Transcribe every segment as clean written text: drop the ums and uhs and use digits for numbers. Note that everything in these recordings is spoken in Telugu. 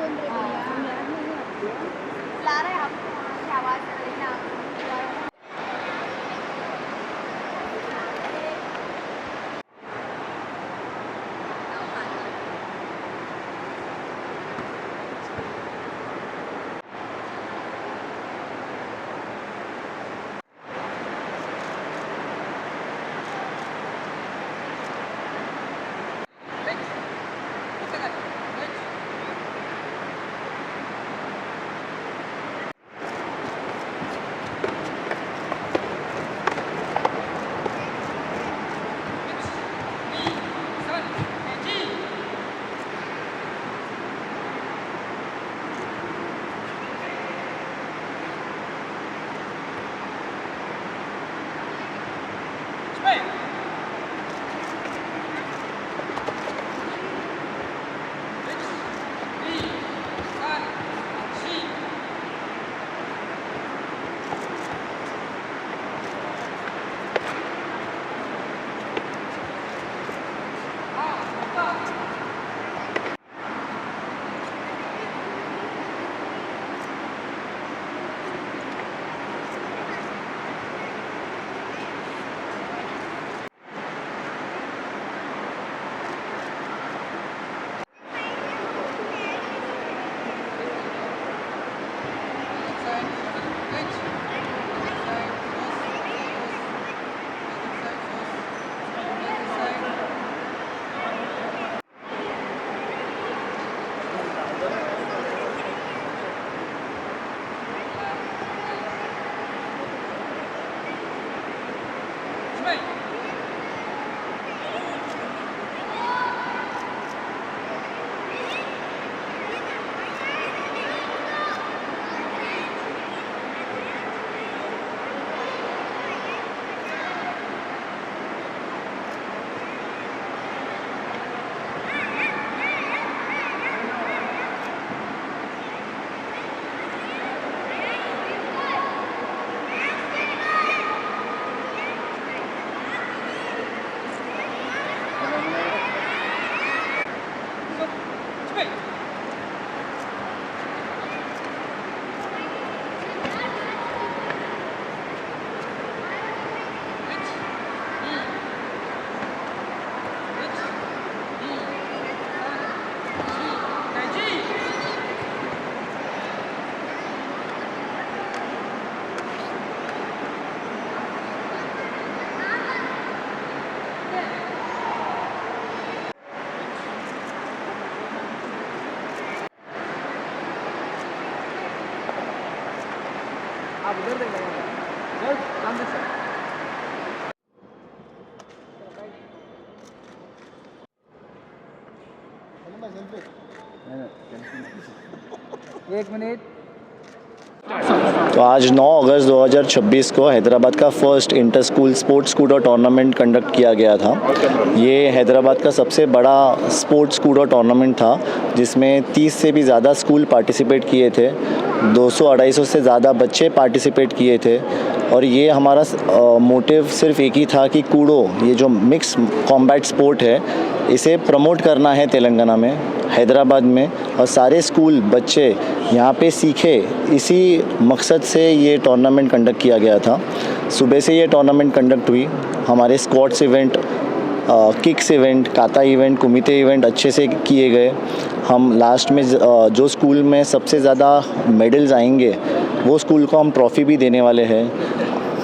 कौन रह गया? बुला रहा है आपको, वहाँ से आवाज़ आ रही है आपको। आप उधर देख लीजिए सर, सामने सर। एक मिनट। तो आज 9 अगस्त 2026 को हैदराबाद का first inter school sports scooter tournament conduct किया गया था। ये हैदराबाद का सबसे बड़ा स्पोर्ट्स स्कूटर टूर्नामेंट था, जिसमें 30 से भी ज़्यादा स्कूल पार्टिसिपेट किए थे, 200-250 से ज़्यादा बच्चे पार्टिसिपेट किए थे। और ये हमारा मोटिव सिर्फ एक ही था कि कूडो, ये जो मिक्स कॉम्बैट स्पोर्ट है, इसे प्रमोट करना है तेलंगाना में, हैदराबाद में, और सारे स्कूल बच्चे यहाँ पे सीखे। इसी मकसद से ये टूर्नामेंट कंडक्ट किया गया था। सुबह से ये टूर्नामेंट कंडक्ट हुई। हमारे स्क्वाड्स इवेंट, किक्स इवेंट, काता इवेंट, कुमिते इवेंट अच्छे से किए गए। हम लास्ट में जो स्कूल में सबसे ज़्यादा मेडल्स आएंगे, वो स्कूल को हम ट्रॉफ़ी भी देने वाले हैं।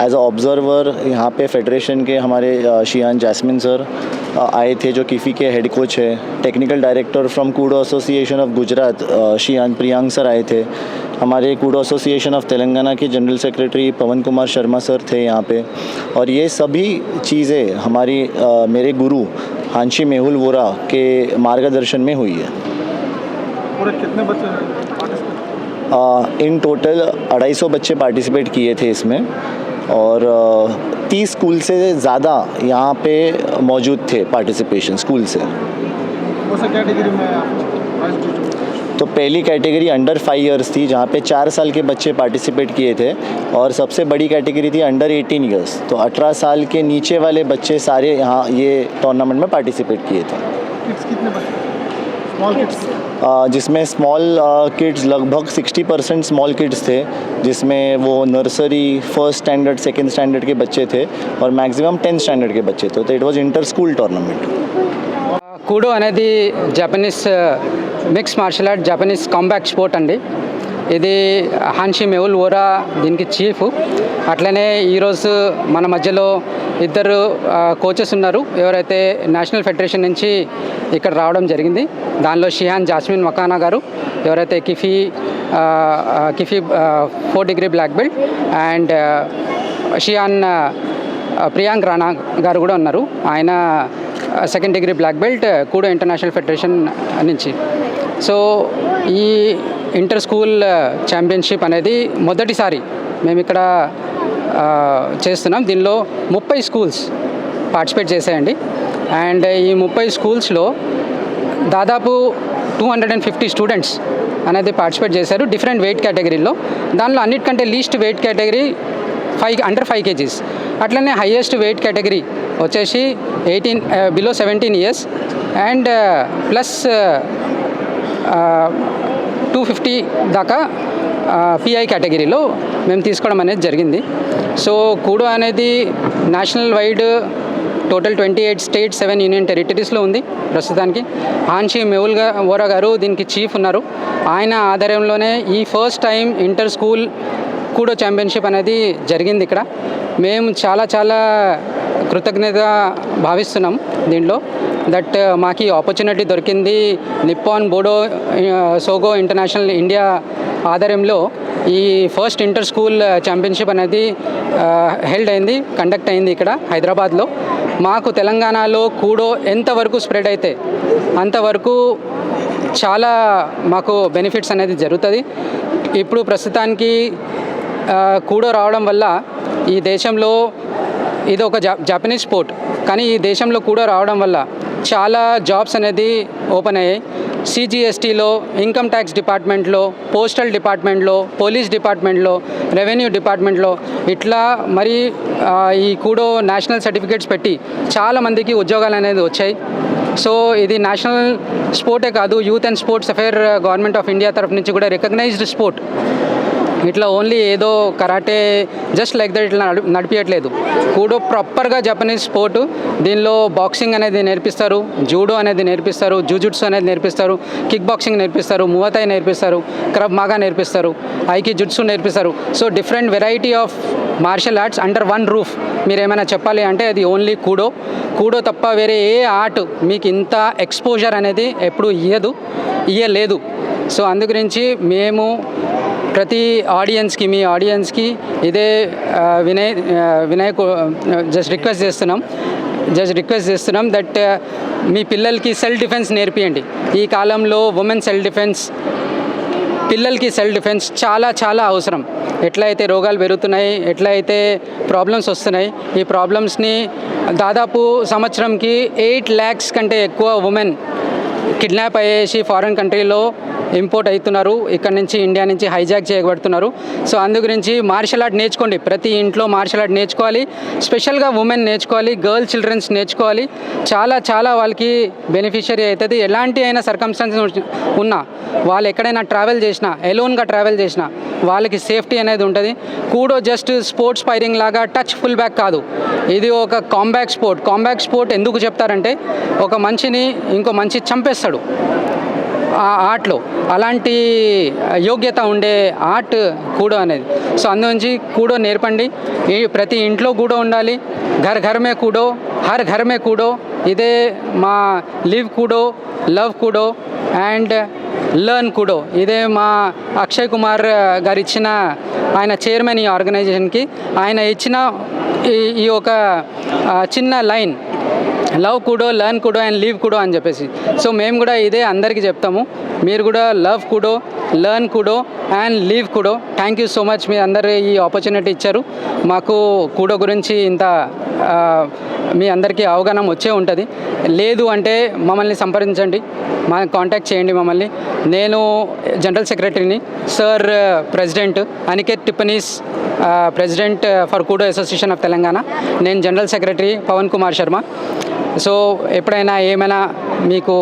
एज अ ऑब्ज़र्वर यहाँ पे फेडरेशन के हमारे शियान जैस्मिन सर आए थे, जो किफ़ी के हेड कोच है। Technical director from Kudo association of Gujarat Shihan Priyank sir आए थे। हमारे कूडो एसोसिएशन ऑफ तेलंगाना के general secretary Pawan Kumar Sharma sir थे यहाँ पे। और ये सभी चीज़ें हमारी मेरे गुरु हांशी मेहुल वोरा के मार्गदर्शन में हुई है। पूरे कितने बच्चे इन टोटल 250 बच्चे पार्टिसिपेट किए थे इसमें, और 30 स्कूल से ज़्यादा यहाँ पे मौजूद थे पार्टिसिपेशन स्कूल से। कौन सा कैटेगरी में आप? तो पहली कैटेगरी अंडर 5 ईयर्स थी, जहाँ पे 4 साल के बच्चे पार्टिसिपेट किए थे, और सबसे बड़ी कैटेगरी थी अंडर 18 ईयर्स। तो 18 साल के नीचे वाले बच्चे सारे यहाँ ये टूर्नामेंट में पार्टिसिपेट किए थे। किड्स कितने बच्चे? स्मॉल किड्स जिसमें स्मॉल किड्स लगभग 60% स्मॉल किड्स थे, जिसमें वो nursery, first standard, second standard के बच्चे थे और मैक्सिमम 10th स्टैंडर्ड के बच्चे थे. तो it was inter school tournament. Kudo అనేది Japanese mix martial art, Japanese combat sport అండి. ఇది హాన్షి మెవుల్ ఓరా దీనికి చీఫ్. అట్లనే ఈరోజు మన మధ్యలో ఇద్దరు కోచెస్ ఉన్నారు, ఎవరైతే నేషనల్ ఫెడరేషన్ నుంచి ఇక్కడ రావడం జరిగింది. దానిలో షిహాన్ జాస్మిన్ మకానా గారు, ఎవరైతే KIFI 4th degree black belt, and Shihan Priyank Rana గారు కూడా ఉన్నారు, ఆయన 2nd degree black belt Kudo international federation నుంచి. సో ఈ ఇంటర్ స్కూల్ ఛాంపియన్షిప్ అనేది మొదటిసారి మేము ఇక్కడ చేస్తున్నాం. దీనిలో 30 స్కూల్స్ పార్టిసిపేట్ చేసాయండి. అండ్ ఈ 30 స్కూల్స్లో దాదాపు 250 స్టూడెంట్స్ అనేది పార్టిసిపేట్ చేశారు డిఫరెంట్ వెయిట్ కేటగిరీలో. దానిలో అన్నిటికంటే least weight category under 5 kgs. అట్లనే హైయెస్ట్ వెయిట్ కేటగిరీ వచ్చేసి 18 బిలో 17 years అండ్ ప్లస్ 250 దాకా పిఐ కేటగిరీలో మేము తీసుకోవడం అనేది జరిగింది. సో కూడో అనేది national wide total 28 states, 7 union టెరిటరీస్లో ఉంది ప్రస్తుతానికి. హాన్షి మెవుల్ ఓరా గారు దీనికి చీఫ్ ఉన్నారు. ఆయన ఆధ్వర్యంలోనే ఈ first time inter school Kudo championship అనేది జరిగింది ఇక్కడ. మేము చాలా చాలా కృతజ్ఞత భావిస్తున్నాం దీంట్లో, దట్ మాకు ఈ ఆపర్చునిటీ దొరికింది. నిప్పాన్ బోడో సోగో ఇంటర్నేషనల్ ఇండియా ఆధ్వర్యంలో ఈ ఫస్ట్ ఇంటర్ స్కూల్ ఛాంపియన్షిప్ అనేది హెల్డ్ అయింది, కండక్ట్ అయింది ఇక్కడ హైదరాబాద్లో. మాకు తెలంగాణలో కూడో ఎంతవరకు స్ప్రెడ్ అయితే అంతవరకు చాలా మాకు బెనిఫిట్స్ అనేది జరుగుతుంది. ఇప్పుడు ప్రస్తుతానికి కూడో రావడం వల్ల ఈ దేశంలో ఇది ఒక జపనీస్ స్పోర్ట్, కానీ ఈ దేశంలో కూడో రావడం వల్ల చాలా జాబ్స్ అనేది ఓపెన్ అయ్యాయి. సిజిఎస్టీలో, ఇన్కమ్ ట్యాక్స్ డిపార్ట్మెంట్లో, పోస్టల్ డిపార్ట్మెంట్లో, పోలీస్ డిపార్ట్మెంట్లో, రెవెన్యూ డిపార్ట్మెంట్లో ఇట్లా మరి ఈ కూడో నేషనల్ సర్టిఫికేట్స్ పెట్టి చాలామందికి ఉద్యోగాలు అనేది వచ్చాయి. సో ఇది నేషనల్ స్పోర్టే కాదు, youth and sports affair government of India తరఫు నుంచి కూడా రికగ్నైజ్డ్ స్పోర్ట్. ఇట్లా ఓన్లీ ఏదో కరాటే జస్ట్ లైక్ దట్ ఇట్లా నడిపించట్లేదు. కూడో ప్రాపర్గా జపనీస్ స్పోర్టు. దీనిలో బాక్సింగ్ అనేది నేర్పిస్తారు, జూడో అనేది నేర్పిస్తారు, జూజుట్సు అనేది నేర్పిస్తారు, కిక్ బాక్సింగ్ నేర్పిస్తారు, మువతాయ్ నేర్పిస్తారు, క్రబ్ మాగా నేర్పిస్తారు, ఐకి జుట్సు నేర్పిస్తారు. So different variety of martial arts under one roof. మీరు ఏమైనా చెప్పాలి అంటే అది ఓన్లీ కూడో. కూడో తప్ప వేరే ఏ ఆర్ట్ మీకు ఇంత ఎక్స్పోజర్ అనేది ఎప్పుడు ఇయ్యలేదు. సో అందు గురించి మేము ప్రతి ఆడియన్స్కి, మీ ఆడియన్స్కి ఇదే వినాయక్ జస్ట్ రిక్వెస్ట్ చేస్తున్నాం దట్ మీ పిల్లలకి సెల్ఫ్ డిఫెన్స్ నేర్పియండి. ఈ కాలంలో ఉమెన్ సెల్ఫ్ డిఫెన్స్, పిల్లలకి సెల్ఫ్ డిఫెన్స్ చాలా చాలా అవసరం. ఎట్లయితే రోగాలు పెరుగుతున్నాయి, ఎట్లయితే ప్రాబ్లమ్స్ వస్తున్నాయి, ఈ ప్రాబ్లమ్స్ని దాదాపు సంవత్సరంకి 8 lakhs కంటే ఎక్కువ ఉమెన్ కిడ్నాప్ అయ్యేసి ఫారిన్ కంట్రీలో ఇంపోర్ట్ అవుతున్నారు, ఇక్కడ నుంచి ఇండియా నుంచి హైజాక్ చేయబడుతున్నారు. సో అందు గురించి మార్షల్ ఆర్ట్ నేర్చుకోండి. ప్రతి ఇంట్లో మార్షల్ ఆర్ట్ నేర్చుకోవాలి, స్పెషల్గా ఉమెన్ నేర్చుకోవాలి, గర్ల్ చిల్డ్రన్స్ నేర్చుకోవాలి. చాలా చాలా వాళ్ళకి బెనిఫిషియరీ అవుతుంది. ఎలాంటి అయినా సర్కమ్స్టాన్సెస్ ఉన్నా, వాళ్ళు ఎక్కడైనా ట్రావెల్ చేసినా, ఎలోన్గా ట్రావెల్ చేసినా వాళ్ళకి సేఫ్టీ అనేది ఉంటుంది. కూడో జస్ట్ స్పోర్ట్స్ ఫైరింగ్ లాగా టచ్ ఫుల్ బ్యాక్ కాదు, ఇది ఒక కాంబాక్ట్ స్పోర్ట్. కాంబాక్ట్ స్పోర్ట్ ఎందుకు చెప్తారంటే ఒక మనిషిని ఇంకో మనిషి చంపేస్తాడు ఆ ఆర్ట్లో, అలాంటి యోగ్యత ఉండే ఆర్ట్ కూడో అనేది. సో అందుగురించి కూడో నేర్పండి. ప్రతి ఇంట్లో కూడో ఉండాలి. ఘర్ ఘర్ మే కూడో, హర్ ఘర్ మే కూడో. ఇదే మా లివ్ కూడో, లవ్ కూడో అండ్ లర్న్ కూడో. ఇదే మా అక్షయ్ కుమార్ గారు ఇచ్చిన, ఆయన చైర్మన్ ఈ ఆర్గనైజేషన్కి, ఆయన ఇచ్చిన ఈ ఒక చిన్న line, love Kudo, learn Kudo and live Kudo అని చెప్పేసి. సో మేము కూడా ఇదే అందరికీ చెప్తాము. మీరు కూడా love Kudo, learn Kudo and live Kudo. Thank you so much. మీ అందరూ ఈ ఆపర్చునిటీ ఇచ్చారు. మాకు కూడో గురించి ఇంత మీ అందరికీ అవగాహన వచ్చే ఉంటుంది. లేదు అంటే మమ్మల్ని సంప్రదించండి, మా కాంటాక్ట్ చేయండి మమ్మల్ని. నేను జనరల్ సెక్రటరీని, sir president Aniket Tipnis, president for Kudo association of Telangana. నేను general secretary Pawan Kumar Sharma. So ఎప్పుడైనా ఏమైనా మీకు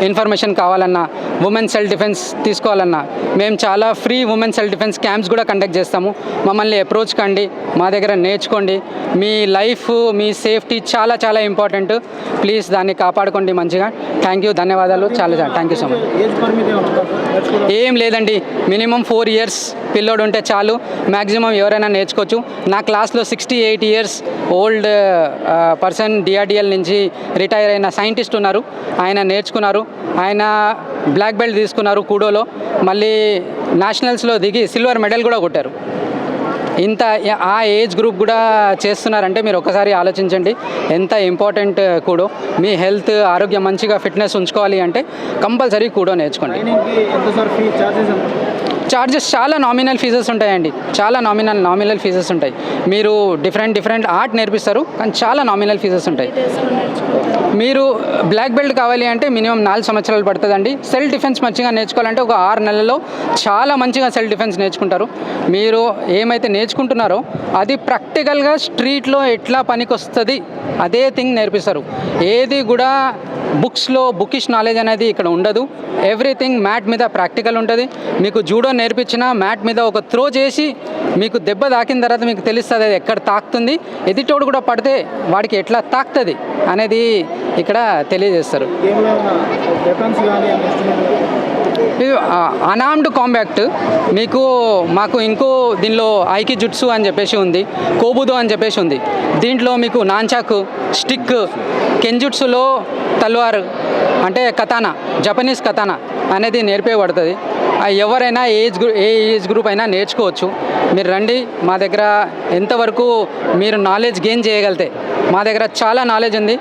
ఇన్ఫర్మేషన్ కావాలన్నా, ఉమెన్ సెల్ఫ్ డిఫెన్స్ తీసుకోవాలన్నా మేము చాలా free women self defence camps కూడా కండక్ట్ చేస్తాము. మమ్మల్ని అప్రోచ్ కండి, మా దగ్గర నేర్చుకోండి. మీ లైఫ్, మీ సేఫ్టీ చాలా చాలా ఇంపార్టెంట్. ప్లీజ్ దాన్ని కాపాడుకోండి మంచిగా. థ్యాంక్ యూ, ధన్యవాదాలు. చాలా thank you so much. Age పరిమితి ఏమైనా ఉందా సార్ నేర్చుకోవడానికి? ఏం లేదండి, మినిమం 4 years పిల్లోడు ఉంటే చాలు. మ్యాక్సిమం ఎవరైనా నేర్చుకోవచ్చు. నా క్లాస్లో 68 years ఓల్డ్ పర్సన్ డిఆర్డిఎల్ నుంచి రిటైర్ అయిన సైంటిస్ట్ ఉన్నారు. ఆయన నేర్చుకున్నారు. ఆయన బ్లాక్ బెల్ట్ తీసుకున్నారు కూడోలో. మళ్ళీ నేషనల్స్లో దిగి సిల్వర్ మెడల్ కూడా కొట్టారు. ఇంత ఆ ఏజ్ గ్రూప్ కూడా చేస్తున్నారంటే మీరు ఒకసారి ఆలోచించండి ఎంత ఇంపార్టెంట్ కూడో. మీ హెల్త్, ఆరోగ్యం మంచిగా ఫిట్నెస్ ఉంచుకోవాలి అంటే కంపల్సరీ కూడో నేర్చుకోండి. ట్రైనింగ్కి ఎంత సార్ ఫీ చార్జెస్ ఎంత? చార్జెస్ చాలా నామినల్ ఫీజెస్ ఉంటాయండి. చాలా నామినల్ ఫీజెస్ ఉంటాయి. మీరు డిఫరెంట్ ఆర్ట్ నేర్పిస్తారు, కానీ చాలా నామినల్ ఫీజెస్ ఉంటాయి. మీరు బ్లాక్ బెల్ట్ కావాలి అంటే మినిమం 4 సంవత్సరాలు పడుతుందండి. సెల్ఫ్ డిఫెన్స్ మంచిగా నేర్చుకోవాలంటే ఒక 6 నెలల్లో చాలా మంచిగా సెల్ఫ్ డిఫెన్స్ నేర్చుకుంటారు. మీరు ఏమైతే నేర్చుకుంటున్నారో అది ప్రాక్టికల్గా స్ట్రీట్లో ఎట్లా పనికి వస్తుంది అదే థింగ్ నేర్పిస్తారు. ఏది కూడా బుక్స్లో బుకిష్ నాలెడ్జ్ అనేది ఇక్కడ ఉండదు. ఎవ్రీథింగ్ మ్యాట్ మీద ప్రాక్టికల్ ఉంటుంది. మీకు జూడో నేర్పించిన మ్యాట్ మీద ఒక త్రో చేసి మీకు దెబ్బ తాకిన తర్వాత మీకు తెలుస్తుంది అది ఎక్కడ తాకుతుంది, ఎదిటోడు కూడా పడితే వాడికి ఎట్లా తాకుతుంది అనేది ఇక్కడ తెలియజేస్తారు. గేమ్లో వెపన్స్ కానీ అనార్మ్డ్ కాంబాక్ట్ మాకు ఇంకో దీనిలో ఐకి జుట్సు అని చెప్పేసి ఉంది, కోబుదో అని చెప్పేసి ఉంది. దీంట్లో మీకు నాన్చాకు, స్టిక్, కెంజుట్సులో తల్వార్ అంటే కతానా, జపనీస్ కతానా అనేది నేర్పేయబడుతుంది. ఎవరైనా ఏ ఏజ్ గ్రూప్ అయినా నేర్చుకోవచ్చు. మీరు రండి, మా దగ్గర ఎంతవరకు మీరు నాలెడ్జ్ గెయిన్ చేయగలితే మా దగ్గర చాలా నాలెడ్జ్ ఉంది.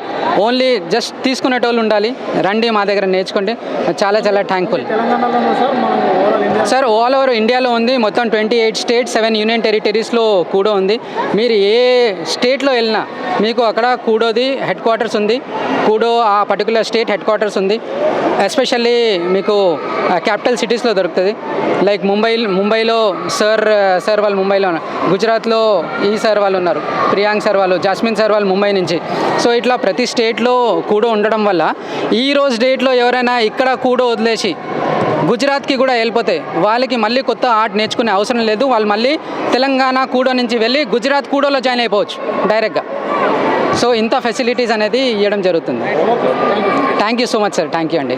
ఓన్లీ జస్ట్ తీసుకునేటోళ్ళు ఉండాలి. రండి, మా దగ్గర నేర్చుకోండి. చాలా చాలా థ్యాంక్ఫుల్. తెలంగాణలో సార్ మనం overall India sir all over ఇండియాలో ఉంది. మొత్తం 28 స్టేట్స్, 7 యూనియన్ టెరిటరీస్లో కూడో ఉంది. మీరు ఏ స్టేట్లో వెళ్ళినా మీకు అక్కడ కూడోది హెడ్ క్వార్టర్స్ ఉంది. కూడో ఆ పర్టికులర్ స్టేట్ హెడ్ క్వార్టర్స్ ఉంది. ఎస్పెషల్లీ మీకు క్యాపిటల్ సిటీస్లో దొరుకుతుంది. లైక్ ముంబైలో సార్ వాళ్ళు ముంబైలో ఉన్నారు. గుజరాత్లో ఈ సార్ వాళ్ళు ఉన్నారు, ప్రియాంక్ సార్ వాళ్ళు, జాస్మిన్ సార్ వాళ్ళు ముంబై నుంచి. సో ఇట్లా ప్రతి స్టేట్లో కూడో ఉండడం వల్ల ఈ రోజు డేట్లో ఎవరైనా ఇక్కడ కూడో వదిలేసి గుజరాత్కి కూడా వెళ్ళిపోతే వాళ్ళకి మళ్ళీ కొత్త ఆర్ట్ నేర్చుకునే అవసరం లేదు. వాళ్ళు మళ్ళీ తెలంగాణ కూడో నుంచి వెళ్ళి గుజరాత్ కూడోలో జాయిన్ అయిపోవచ్చు డైరెక్ట్గా. సో ఇంత ఫెసిలిటీస్ అనేది ఇవ్వడం జరుగుతుంది. Thank you so much sir. Thank you అండి.